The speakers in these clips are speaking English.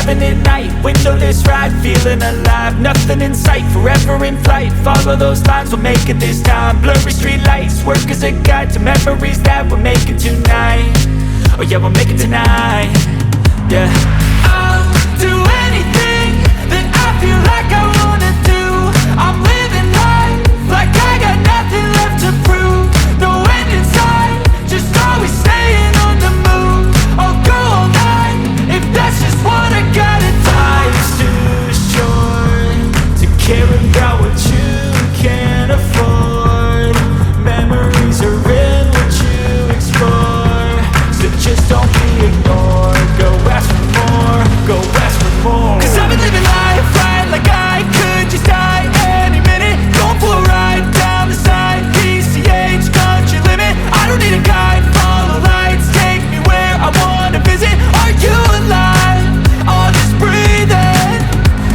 driving at night, windowless ride, feeling alive. Nothing in sight, forever in flight. Follow those lines, we'll make it this time. Blurry street lights, work as a guide to memories that we're making tonight. Oh yeah, we'll make it tonight. Yeah. I'll do anything that I feel like I wanna do. I'm living life like I got nothing left to prove. No end in sight, just always staying on the move. I'll go all night if that's just what I gotta do. Life's too short to care about what you can't afford. Memories are in what you explore, so just don't be ignored. Go ask for more, go ask for more. Cause I've been living life right like I could just die any minute. Going for a ride down the side, PCH, country limit. I don't need a guide, follow lights, take me where I wanna visit. Are you alive? Or just breathing?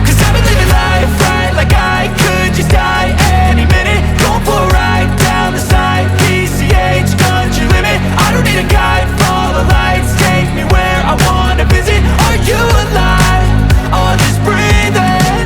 Cause I've been living life right like I could just die any minute. Going for a ride down the side, PCH, country limit. I don't need a guide, follow lights, take me where I wanna visit. Are you alive? Or just breathing?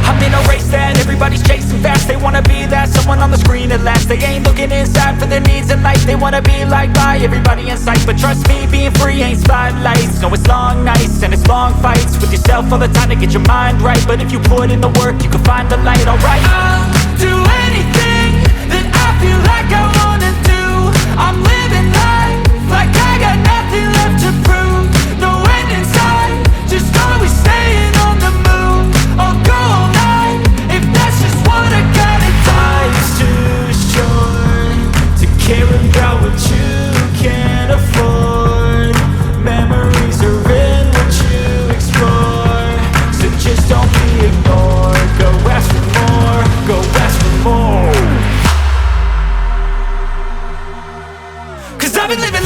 I'm in a race that everybody's chasing fast. They wanna be that someone on the screen at last. They ain't looking inside for their needs in life. They wanna be liked by everybody in sight. But trust me, being free ain't spotlights. No, it's long nights and it's long fights with yourself all the time to get your mind right. But if you put in the work, you can find the light, alright. I'll do anything that I feel like I wanna do. I'm living life like I got nothing left to prove. No end in sight, just always staying on the move. I'll go all night if that's just what I gotta do. Life's too short to care about what you can't afford. Memories are in what you explore, so just don't be ignored. Go ask for more, go ask for more. Cause I've been living